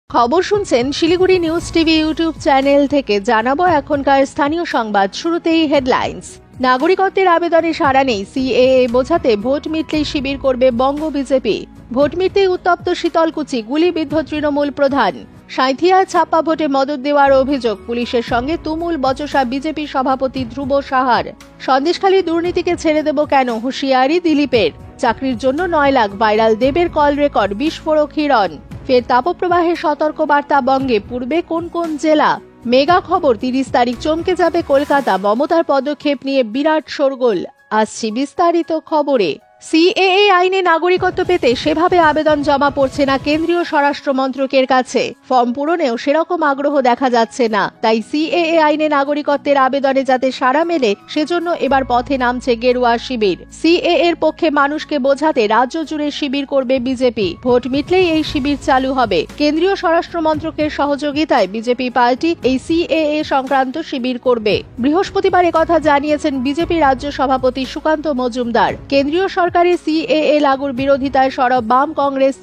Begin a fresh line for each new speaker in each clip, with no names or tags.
খবর শুনছেন Siliguri news TV YouTube channel থেকে। জানাবো এখনকার স্থানীয় সংবাদ। শুরুতেই হেডলাইন্স। নাগরিকত্বের আবেদনে সাড়া নেই, সিএএ বোঝাতে ভোট মিটলেই শিবির করবে বঙ্গ বিজেপি। ভোট মিটতেই উত্তপ্ত শীতলকুচি, গুলিবিদ্ধ তৃণমূল প্রধান। সাঁইথিয়ায় ছাপ্পা ভোটে মদত দেওয়ার অভিযোগ, পুলিশের সঙ্গে তুমুল বচসা বিজেপি সভাপতি ধ্রুব সাহার। সন্দেশখালী দুর্নীতিকে ছেড়ে দেব কেন, হুঁশিয়ারি দিলীপের। চাকরির জন্য 9 লাখ, ভাইরাল দেবের কল রেকর্ড, বিস্ফোরক হিরণ। ফের তাপপ্রবাহে সতর্ক বার্তা বঙ্গে, পূর্বে কোন কোন জেলা। মেগা খবর, 30 তারিখ চমকে যাবে কলকাতা, মমতার পদক্ষেপ নিয়ে বিরাট শোরগোল। আসছি বিস্তারিত খবরে। সিএএ আইনে নাগরিকত্ব পেতে সেভাবে আবেদন জমা পড়ছে না কেন্দ্রীয় স্বরাষ্ট্র মন্ত্রকের কাছে। ফর্ম পূরণেও সেরকম আগ্রহ দেখা যাচ্ছে না। তাই সিএএ আইনে নাগরিকত্বের আবেদনে যাতে সাড়া মেলে, সেজন্য এবার পথে নামছে গেরুয়া শিবির। সিএএ এর পক্ষে মানুষকে বোঝাতে রাজ্য জুড়ে শিবির করবে বিজেপি। ভোট মিটলেই এই শিবির চালু হবে। কেন্দ্রীয় স্বরাষ্ট্র মন্ত্রকের সহযোগিতায় বিজেপি পার্টি এই সিএএ সংক্রান্ত শিবির করবে। বৃহস্পতিবার একথা জানিয়েছেন বিজেপি রাজ্য সভাপতি সুকান্ত মজুমদার। কেন্দ্রীয় সরকারের সিএএ লাগুর বিরোধিতায় সরব বাম, কংগ্রেস,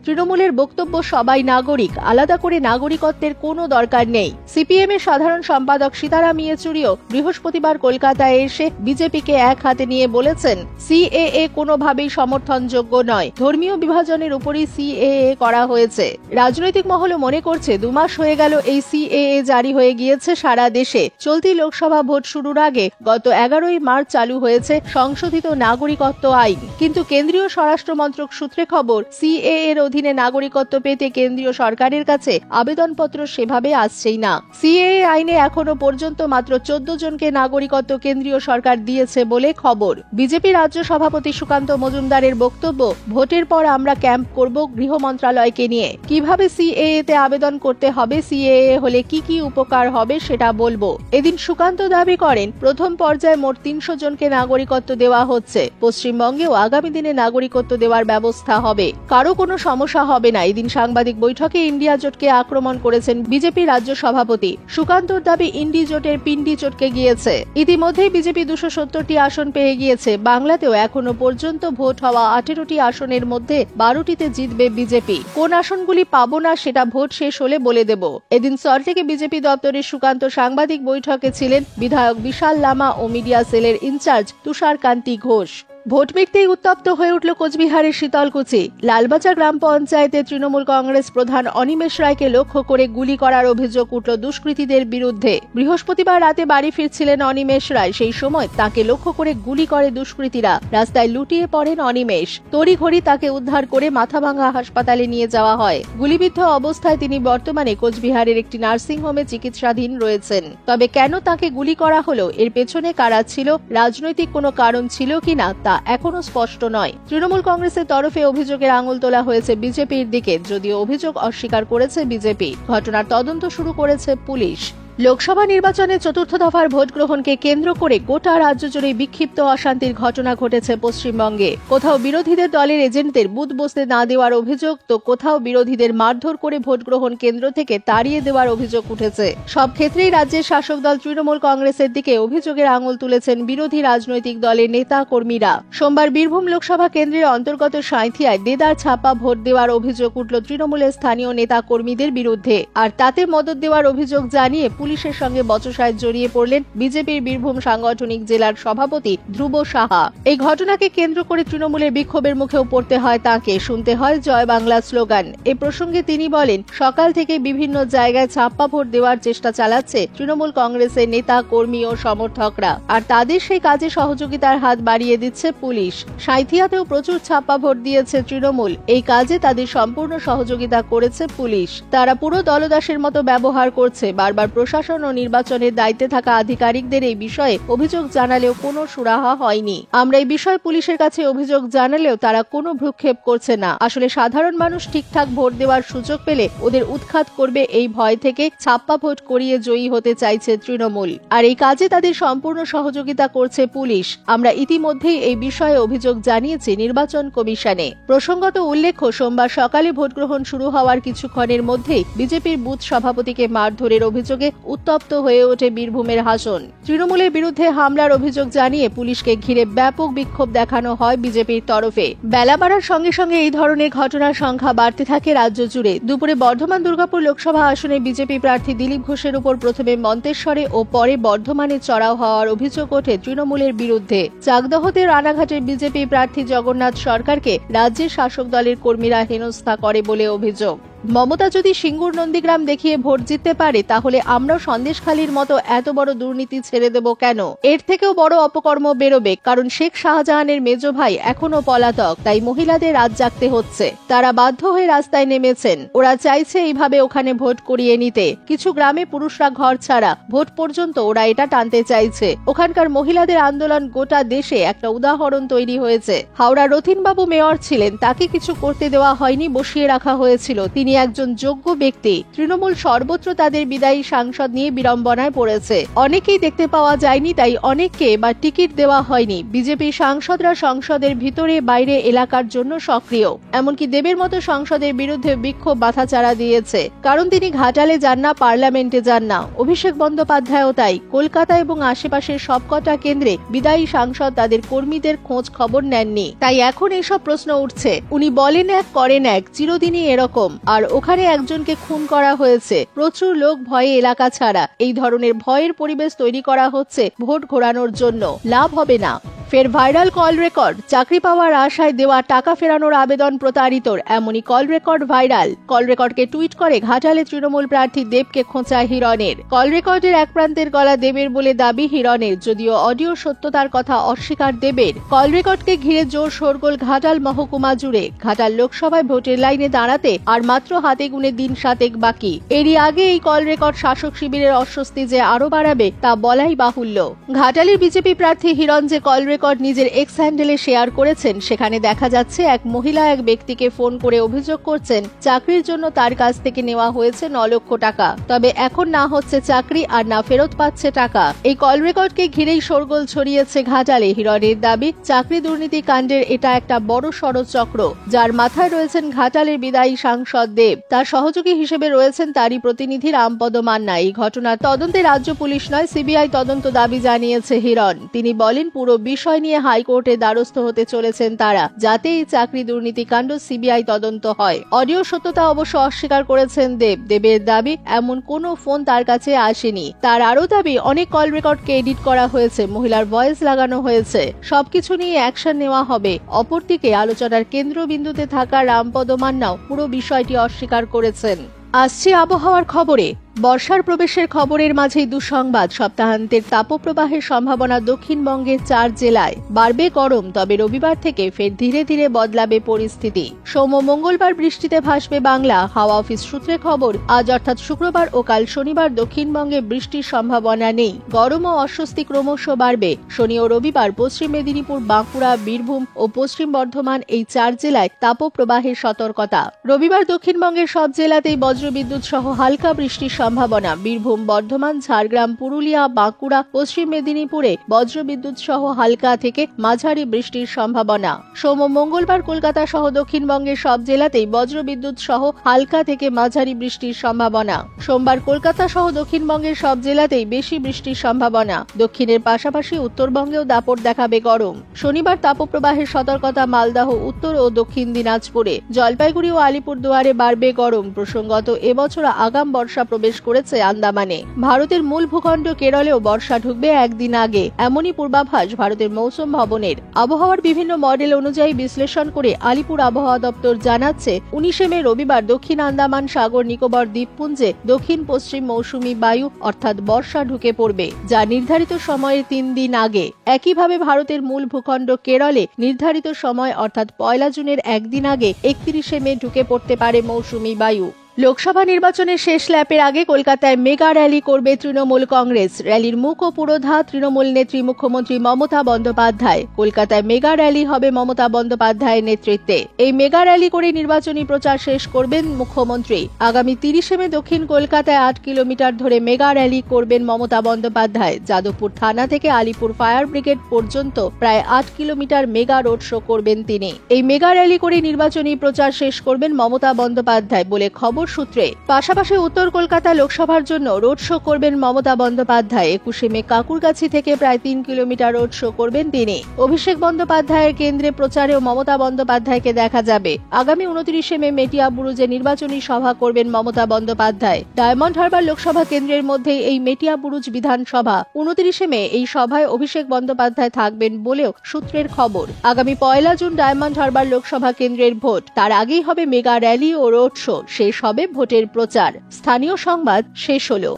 তৃণমূলের বক্তব্য সবাই নাগরিক, আলাদা করে নাগরিকত্বের কোনো দরকার নেই। সিপিএম এর সাধারণ সম্পাদক সীতারাম ইয়েচুরিও বৃহস্পতিবার কলকাতায় এসে বিজেপিকে এক হাতে নিয়ে বলেছেন, সিএএ কোনোভাবেই সমর্থনযোগ্য নয়। ধর্মীয় বিভাজনের উপরই সিএএ করা হয়েছে। রাজনৈতিক মহলও মনে করছে 2 মাস হয়ে গেল এই সিএএ জারি হয়ে গিয়েছে সারা দেশে। চলতি লোকসভা ভোট শুরুর আগে গত 11ই মার্চ চালু হয়েছে সংশোধিত নাগরিকত্ব আইন। কিন্তু কেন্দ্রীয় স্বরাষ্ট্র মন্ত্রক সূত্রে খবর, সিএএ এর অধীনে নাগরিকত্ব পেতে কেন্দ্রীয় সরকারের কাছে আবেদনপত্র সেভাবে আসছেই না। সিএএ আইনে এখনো পর্যন্ত মাত্র 14 জনকে নাগরিকত্ব কেন্দ্রীয় সরকার দিয়েছে বলে খবর। বিজেপি রাজ্য সভাপতি সুকান্ত মজুমদারের বক্তব্য, ভোটের পর আমরা ক্যাম্প করব গৃহ মন্ত্রণালয়কে নিয়ে। কিভাবে সিএএ তে আবেদন করতে হবে, সিএএ হলে কি কি উপকার হবে সেটা বলবো। এদিন সুকান্ত দাবি করেন, প্রথম পর্যায়ে মোট 300 জনকে নাগরিকত্ব দেওয়া হচ্ছে। পশ্চিমবঙ্গেও আগামী দিনে নাগরিকত্ব দেওয়ার ব্যবস্থা হবে, কারো কোনো সমস্যা হবে না। এদিন সাংবাদিক বৈঠকে ইন্ডিয়া জোটকে আক্রমণ করেছেন বিজেপি রাজ্য সভাপতি। সুকান্তর দাবি, ইন্ডি জোটের পিন্ডি চটকে গিয়েছে। ইতিমধ্যেই বিজেপি 270টি আসন পেয়ে গিয়েছে। বাংলাতেও এখনো পর্যন্ত ভোট হওয়া 18টি আসনের মধ্যে 12টিতে জিতবে বিজেপি। কোন আসনগুলি পাবো না সেটা ভোট শেষ হলে বলে দেব। এদিন সল্টলেকে বিজেপি দপ্তরের সুকান্ত সাংবাদিক বৈঠকে ছিলেন বিধায়ক বিশাল লামা ও মিডিয়া সেলের ইনচার্জ তুষার কান্তি ঘোষ। ভোট মিটতেই উত্তপ্ত হয়ে উঠল কোচবিহারের শীতলকুচি। লালবাজার গ্রাম পঞ্চায়েতে তৃণমূল কংগ্রেস প্রধান অনিমেষ রায়কে লক্ষ্য করে গুলি করার অভিযোগ উঠল দুষ্কৃতীদের বিরুদ্ধে। বৃহস্পতিবার রাতে বাড়ি ফিরছিলেন অনিমেষ রায়। সেই সময় তাকে লক্ষ্য করে গুলি করে দুষ্কৃতীরা। রাস্তায় লুটিয়ে পড়েন অনিমেষ। তড়িঘড়ি তাকে উদ্ধার করে মাথাভাঙ্গা হাসপাতালে নিয়ে যাওয়া হয়। গুলিবিদ্ধ অবস্থায় তিনি বর্তমানে কোচবিহারের একটি নার্সিংহোমে চিকিৎসাধীন রয়েছেন। তবে কেন তাকে গুলি করা হলো, এর পেছনে কারা ছিল, রাজনৈতিক কোনো কারণ ছিল কিনা তা এখনো স্পষ্ট নয়। তৃণমূল কংগ্রেসের তরফে অভিযোগের আঙুল তোলা হয়েছে বিজেপির দিকে, যদিও অভিযোগ অস্বীকার করেছে বিজেপি। ঘটনার তদন্ত শুরু করেছে পুলিশ। লোকসভা নির্বাচনে 4র্থ দফার ভোট গ্রহণকে কেন্দ্র করে গোটা রাজ্য জুড়ে বিক্ষিপ্ত অশান্তির ঘটনা ঘটেছে পশ্চিমবঙ্গে। কোথাও বিরোধীদের দলের এজেন্টদের বুথ বসতে না দেওয়ার অভিযোগ, তো কোথাও বিরোধীদের মারধর করে ভোট গ্রহণ কেন্দ্র থেকে তাড়িয়ে দেওয়ার অভিযোগ উঠেছে। সব ক্ষেত্রেই রাজ্যের শাসক দল তৃণমূল কংগ্রেসের দিকে অভিযোগের আঙুল তুলেছেন বিরোধী রাজনৈতিক দলের নেতা কর্মীরা। সোমবার বীরভূম লোকসভা কেন্দ্রের অন্তর্গত সাঁইথিয়ায় দেদার ছাপ্পা ভোট দেওয়ার অভিযোগ উঠল তৃণমূলের স্থানীয় নেতা কর্মীদের বিরুদ্ধে। আর তাতে মদত দেওয়ার অভিযোগ জানিয়ে পুলিশের সঙ্গে বচসায় জড়িয়ে পড়লেন বিজেপির বীরভূম সাংগঠনিক জেলার সভাপতি ধ্রুব সাহা। এই ঘটনাকে কেন্দ্র করে তৃণমূলের বিক্ষোভের মুখেও পড়তে হয় তাকে, শুনতে হয় জয় বাংলা স্লোগান। এ প্রসঙ্গে তিনি বলেন, সকাল থেকে বিভিন্ন জায়গায় ছাপ্পা ভোট দেওয়ার চেষ্টা চালাচ্ছে তৃণমূল কংগ্রেসের নেতা কর্মী ও সমর্থকরা, আর তাদের সেই কাজে সহযোগিতার হাত বাড়িয়ে দিচ্ছে পুলিশ। সাঁইথিয়াতেও প্রচুর ছাপ্পা ভোট দিয়েছে তৃণমূল। এই কাজে তাদের সম্পূর্ণ সহযোগিতা করেছে পুলিশ। তারা পুরো দলদাসের মতো ব্যবহার করছে। বারবার প্রশাসন ও নির্বাচনের দায়িত্বে থাকা আধিকারিকদের এই বিষয়ে অভিযোগ জানালেও কোনো সুরাহা হয়নি। আমরা এই বিষয়ে পুলিশের কাছে অভিযোগ জানালেও তারা কোনো ভ্রুক্ষেপ করছে না। আসলে সাধারণ মানুষ ঠিকঠাক ভোট দেওয়ার সুযোগ পেলে ওদের উৎখাত করবে এই ভয় থেকে ছাপ্পা ভোট করিয়ে জয়ী হতে চাইছে তৃণমূল। আর এই কাজে তাদের সম্পূর্ণ সহযোগিতা করছে পুলিশ। আমরা ইতিমধ্যেই এই বিষয়ে অভিযোগ জানিয়েছি নির্বাচন কমিশনে। প্রসঙ্গত উল্লেখ্য, সোমবার সকালে ভোট গ্রহণ শুরু হওয়ার কিছুক্ষণের মধ্যেই বিজেপির বুথ সভাপতিকে মারধরের অভিযোগে উত্তপ্ত হয়ে ওঠে বীরভূমের হাসন। তৃণমূলের বিরুদ্ধে হামলার অভিযোগ জানিয়ে পুলিশকে ঘিরে ব্যাপক বিক্ষোভ দেখানো হয় বিজেপির তরফে। বেলা বাড়ার সঙ্গে সঙ্গে এই ধরনের ঘটনার সংখ্যা বাড়তে থাকে রাজ্য জুড়ে। দুপুরে বর্ধমান দুর্গাপুর লোকসভা আসনে বিজেপি প্রার্থী দিলীপ ঘোষের উপর প্রথমে মন্তেশ্বরে ও পরে বর্ধমানে চড়াও হওয়ার অভিযোগ ওঠে তৃণমূলের বিরুদ্ধে। চাকদহতে রানাঘাটের বিজেপি প্রার্থী জগন্নাথ সরকারকে রাজ্যের শাসক দলের কর্মীরা হেনস্থা করে বলে অভিযোগ। মমতা যদি সিঙ্গুর নন্দীগ্রাম দেখিয়ে ভোট জিততে পারে তাহলে আমরাও সন্দেশখালীর মতো এত বড় দুর্নীতি ছেড়ে দেব কেন? এর থেকেও বড় অপকর্ম বেরোবে, কারণ শেখ শাহজাহানের মেজ ভাই এখনো পলাতক, তাই মহিলাদের রাত জাগতে হচ্ছে। তারা বাধ্য হয়ে রাস্তায় নেমেছেন। ওরা চাইছে এইভাবে ওখানে ভোট করিয়ে নিতে। কিছু গ্রামে পুরুষরা ঘর ছাড়া, ভোট পর্যন্ত ওরা এটা টানতে চাইছে। ওখানকার মহিলাদের আন্দোলন গোটা দেশে একটা উদাহরণ তৈরি হয়েছে। হাওড়া রথিনবাবু মেয়র ছিলেন, তাকে কিছু করতে দেওয়া হয়নি, বসিয়ে রাখা হয়েছিল। তিনি একজন যোগ্য ব্যক্তি। তৃণমূল সর্বত্র তাদের বিদায়ী সাংসদ নিয়ে বিড়ম্বনায় পড়েছে। অনেকেই দেখতে পাওয়া যায়নি, তাই অনেককে বা টিকিট দেওয়া হয়নি। বিজেপি সাংসদরা সংসদের ভিতরে বাইরে এলাকার জন্য সক্রিয়। এমনকি দেবের মতো সংসদের বিরুদ্ধে বিক্ষোভ মাথাচাড়া দিয়েছে, কারণ তিনি ঘাটালে যান না, পার্লামেন্টে যান না। অভিষেক বন্দ্যোপাধ্যায়ও তাই। কলকাতা এবং আশেপাশের সবকটা কেন্দ্রে বিদায়ী সাংসদ তাদের কর্মীদের খোঁজ খবর নেননি। তাই এখন এসব প্রশ্ন উঠছে। উনি বলেন এক, করেন এক, চিরদিনই এরকম। আর ওখানে একজনকে খুন করা হয়েছে। প্রচুর লোক ভয়ে এলাকা ছাড়া। এই ধরনের ভয়ের পরিবেশ তৈরি করা হচ্ছে ভোট ঘোরানোর জন্য। লাভ হবে না। ফের ভাইরাল কল রেকর্ড। চাকরি পাওয়ার আশায় দেওয়া টাকা ফেরানোর আবেদন প্রতারিতর, এমনই কল রেকর্ড ভাইরাল। কল রেকর্ডকে টুইট করে ঘাটালে তৃণমূল প্রার্থী দেবকে খোঁচা হিরণের। কল রেকর্ডের এক প্রান্তের গলা দেবের বলে দাবি হিরণের, যদিও অডিও সত্যতার কথা অস্বীকার দেবের। কল রেকর্ডকে ঘিরে জোর শোরগোল ঘাটাল মহকুমা জুড়ে। ঘাটাল লোকসভায় ভোটের লাইনে দাঁড়াতে আর মাত্র হাতে গুনে দিন 7 বাকি। এরই আগে এই কল রেকর্ড শাসক শিবিরের অস্বস্তি যে আরো বাড়াবে তা বলাই বাহুল্য। ঘাটালের বিজেপি প্রার্থী হিরণ যে কল রেকর্ড নিজের এক্স হ্যান্ডেলে শেয়ার করেছেন, সেখানে দেখা যাচ্ছে এক মহিলা এক ব্যক্তিকে ফোন করে অভিযোগ করছেন চাকরির জন্য তার কাছ থেকে নেওয়া হয়েছে 9 লক্ষ টাকা। তবে এখন না হচ্ছে চাকরি আর না ফেরত পাচ্ছে টাকা। এই কল রেকর্ডকে ঘিরেই শোরগোল ছড়িয়েছে ঘাটালে। হিরণের দাবি, চাকরি দুর্নীতি কাণ্ডের এটা একটা বড় ষড়যন্ত্র, যার মাথায় রয়েছেন ঘাটালের বিদায়ী সাংসদ দেব। তার সহযোগী হিসেবে রয়েছেন তারই প্রতিনিধি রামপদ মান্না। এই ঘটনার তদন্তে রাজ্য পুলিশ নয়, সিবিআই তদন্ত দাবি জানিয়েছে হিরণ। তিনি বলেন, পুরো বিষয় নিয়ে হাইকোর্টে দ্বারস্থ হতে চলেছেন তারা, যাতে এই চাকরি দুর্নীতি কাণ্ড সিবিআই তদন্ত হয়। অডিও সত্যতা অবশ্য অস্বীকার করেছেন দেব। দেবের দাবি, এমন কোনো ফোন তার কাছে আসেনি। তার আরও দাবি, অনেক কল রেকর্ডকে এডিট করা হয়েছে, মহিলার ভয়েস লাগানো হয়েছে। সবকিছু নিয়ে অ্যাকশন নেওয়া হবে। অপরদিকে আলোচনার কেন্দ্রবিন্দুতে থাকা রামপদ মান্নাও পুরো বিষয়টি অস্বীকার করেছেন। আসছে আবহাওয়ার খবরে। বর্ষার প্রবেশের খবরের মাঝেই দুঃসংবাদ। সপ্তাহান্তের তাপপ্রবাহের সম্ভাবনা দক্ষিণবঙ্গের 4 জেলায়। বাড়বে গরম, তবে রবিবার থেকে ফের ধীরে ধীরে বদলাবে পরিস্থিতি। সোম ও মঙ্গলবার বৃষ্টিতে ভাসবে বাংলা। হাওয়া অফিস সূত্রে খবর, আজ অর্থাৎ শুক্রবার ও কাল শনিবার দক্ষিণবঙ্গে বৃষ্টির সম্ভাবনা নেই। গরম ও অস্বস্তি ক্রমশ বাড়বে। শনি ও রবিবার পশ্চিম মেদিনীপুর, বাঁকুড়া, বীরভূম ও পশ্চিম বর্ধমান এই 4 জেলায় তাপপ্রবাহের সতর্কতা। রবিবার দক্ষিণবঙ্গের সব জেলাতেই বজ্রবিদ্যুৎ সহ হালকা বৃষ্টির সম্ভাবনা। বীরভূম, বর্ধমান, ঝাড়গ্রাম, পুরুলিয়া, বাঁকুড়া, পশ্চিম মেদিনীপুরে বজ্রবিদ্যুৎ সহ হালকা থেকে মাঝারি বৃষ্টির সম্ভাবনা। সোম ও মঙ্গলবার কলকাতা সহ দক্ষিণবঙ্গের সব জেলাতেই বজ্রবিদ্যুৎ সহ হালকা থেকে মাঝারি বৃষ্টির সম্ভাবনা। সোমবার কলকাতা সহ দক্ষিণবঙ্গের সব জেলাতেই বেশি বৃষ্টির সম্ভাবনা। দক্ষিণের পাশাপাশি উত্তরবঙ্গেও দাপট দেখাবে গরম। শনিবার তাপপ্রবাহের সতর্কতা মালদহ, উত্তর ও দক্ষিণ দিনাজপুরে। জলপাইগুড়ি ও আলিপুরদুয়ারে বাড়বে গরম। প্রসঙ্গত, এবছর আগাম বর্ষা প্রবেশ করেছে আন্দামানে। ভারতের মূল ভূখণ্ড কেরলেও বর্ষা ঢুকবে একদিন আগে, এমনই পূর্বাভাস ভারতের মৌসুম ভবনের। আবহাওয়ার বিভিন্ন মডেল অনুযায়ী বিশ্লেষণ করে আলিপুর আবহাওয়া দপ্তর জানাচ্ছে, 19 মে রবিবার দক্ষিণ আন্দামান সাগর নিকোবর দ্বীপপুঞ্জে দক্ষিণ পশ্চিম মৌসুমী বায়ু অর্থাৎ বর্ষা ঢুকে পড়বে, যা নির্ধারিত সময়ের 3 দিন আগে। একইভাবে ভারতের মূল ভূখণ্ড কেরলে নির্ধারিত সময় অর্থাৎ 1 জুনের একদিন আগে 31 মে ঢুকে পড়তে পারে মৌসুমী বায়ু। লোকসভা নির্বাচনের শেষ ল্যাপের আগে কলকাতায় মেগা র্যালি করবে তৃণমূল কংগ্রেস। র্যালির মুখ ও পুরোধা তৃণমূল নেত্রী মুখ্যমন্ত্রী মমতা বন্দ্যোপাধ্যায়। কলকাতায় মেগা র্যালি হবে মমতা বন্দ্যোপাধ্যায়ের নেতৃত্বে। এই মেগা র্যালি করে নির্বাচনী প্রচার শেষ করবেন মুখ্যমন্ত্রী। আগামী 30 মে দক্ষিণ কলকাতায় 8 কিলোমিটার ধরে মেগা র্যালি করবেন মমতা বন্দ্যোপাধ্যায়। যাদবপুর থানা থেকে আলিপুর ফায়ার ব্রিগেড পর্যন্ত প্রায় 8 কিলোমিটার মেগা রোড শো করবেন তিনি। এই মেগা র্যালি করে নির্বাচনী প্রচার শেষ করবেন মমতা বন্দ্যোপাধ্যায় বলে খবর খবর সূত্রে। পাশাপাশি উত্তর কলকাতা লোকসভার জন্য রোড শো করবেন মমতা বন্দ্যোপাধ্যায়। 21শে মে কাকুরগাছি থেকে প্রায় 3 কিলোমিটার রোড শো করবেন তিনি। অভিষেক বন্দ্যোপাধ্যায়ের কেন্দ্রে প্রচারেও মমতা বন্দ্যোপাধ্যায়কে দেখা যাবে। আগামী 29শে মে মেটিয়া বুরুজে নির্বাচনী সভা করবেন মমতা বন্দ্যোপাধ্যায়। ডায়মন্ড হারবার লোকসভা কেন্দ্রের মধ্যে এই মেটিয়া বুরুজ বিধানসভা। 29শে মে এই সভায় অভিষেক বন্দ্যোপাধ্যায় থাকবেন বলেও সূত্রের খবর। আগামী 1 জুন ডায়মন্ড হারবার লোকসভা কেন্দ্রের ভোট। তার আগেই হবে মেগা র্যালি ও রোড শো। শেষ হবে ভোটের প্রচার। স্থানীয় সংবাদ শেষ হলো।